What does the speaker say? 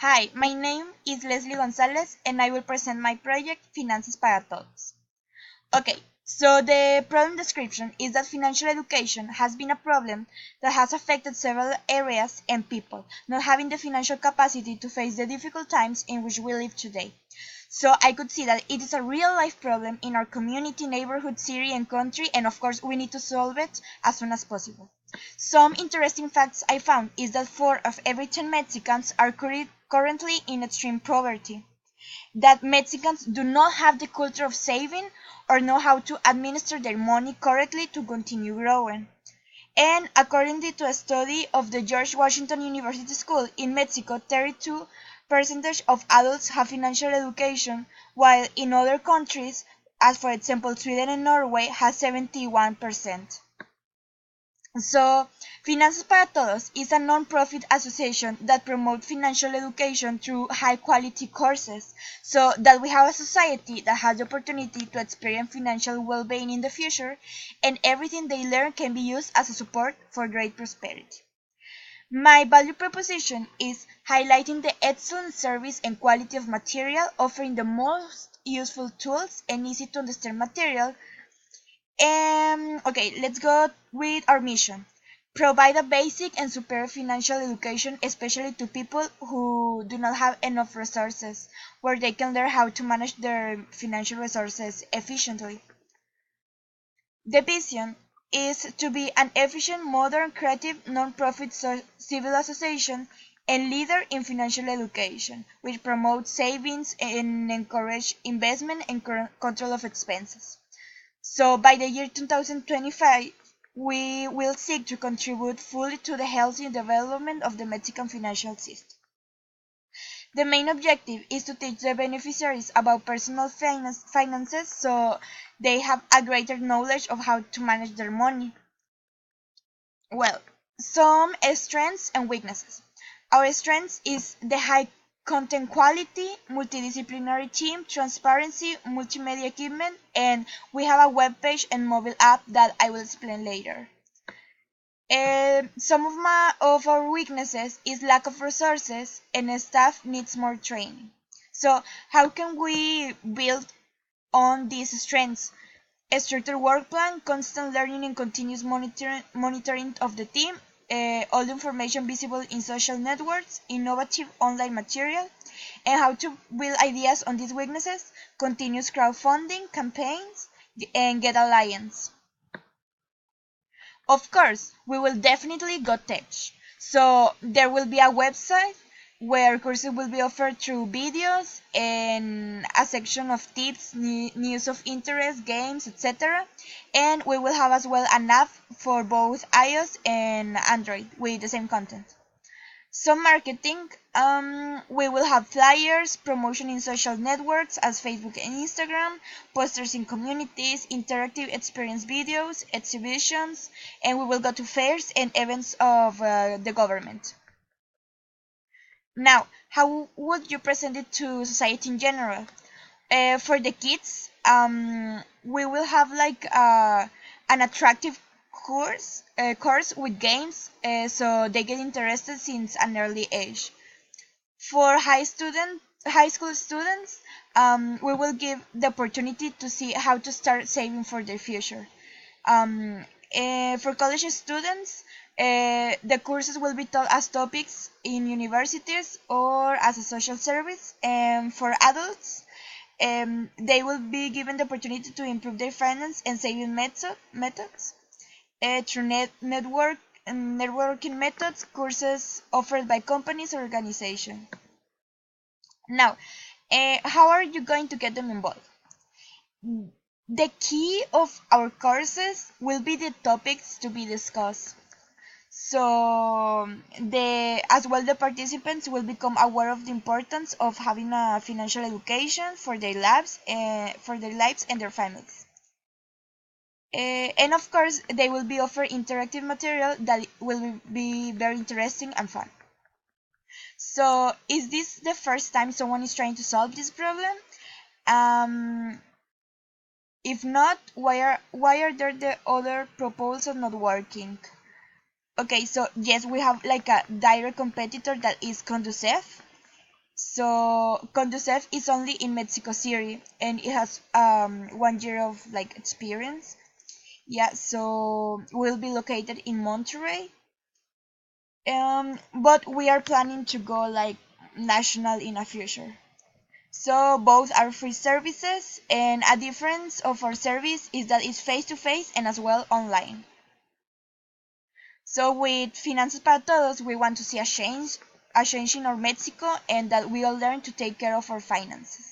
Hi, my name is Leslie Gonzalez and I will present my project Finanzas para Todos. Okay, so the problem description is that financial education has been a problem that has affected several areas and people, not having the financial capacity to face the difficult times in which we live today. So I could see that it is a real life problem in our community, neighborhood, city, and country, and of course we need to solve it as soon as possible. Some interesting facts I found is that 4 of every 10 Mexicans are currently in extreme poverty, that Mexicans do not have the culture of saving or know how to administer their money correctly to continue growing. And according to a study of the George Washington University School in Mexico, 32% of adults have financial education, while in other countries, as for example Sweden and Norway, has 71%. So, Finanzas para Todos is a non-profit association that promotes financial education through high-quality courses, so that we have a society that has the opportunity to experience financial well-being in the future, and everything they learn can be used as a support for great prosperity. My value proposition is highlighting the excellent service and quality of material, offering the most useful tools and easy to understand material. Okay, let's go with our mission. Provide a basic and superior financial education, especially to people who do not have enough resources, where they can learn how to manage their financial resources efficiently. The vision is to be an efficient, modern, creative, non-profit civil association and leader in financial education, which promotes savings and encourage investment and control of expenses. So by the year 2025, we will seek to contribute fully to the healthy development of the Mexican financial system. The main objective is to teach the beneficiaries about personal finances so they have a greater knowledge of how to manage their money. Well, some strengths and weaknesses. Our strength is the high content quality, multidisciplinary team, transparency, multimedia equipment, and we have a web page and mobile app that I will explain later. Some of our weaknesses is lack of resources and staff needs more training. So how can we build on these strengths? A structured work plan, constant learning and continuous monitoring of the team, all the information visible in social networks, innovative online material, and how to build ideas on these weaknesses, continuous crowdfunding campaigns, and get alliance. Of course, we will definitely go tech. So there will be a website where courses will be offered through videos and a section of tips, news of interest, games, etc. And we will have as well an app for both iOS and Android with the same content. Some marketing, we will have flyers, promotion in social networks as Facebook and Instagram, posters in communities, interactive experience videos, exhibitions, and we will go to fairs and events of the government. Now, how would you present it to society in general? For the kids, we will have like an attractive course with games, so they get interested since an early age. For high school students, we will give the opportunity to see how to start saving for their future. For college students, the courses will be taught as topics in universities or as a social service. And for adults, they will be given the opportunity to improve their finance and saving methods through networking methods, courses offered by companies or organizations. Now, how are you going to get them involved? The key of our courses will be the topics to be discussed. So the participants will become aware of the importance of having a financial education for their lives and their families. And of course, they will be offered interactive material that will be very interesting and fun. So, is this the first time someone is trying to solve this problem? Um, if not, why are there the other proposals not working? Okay, so yes, we have like a direct competitor that is Conducef. So Conducef is only in Mexico City, and it has 1 year of like experience. Yeah, so we'll be located in Monterrey. But we are planning to go like national in a future. So both are free services, and a difference of our service is that it's face to face and as well online. So with Finanzas para Todos, we want to see a change in our Mexico, and that we all learn to take care of our finances.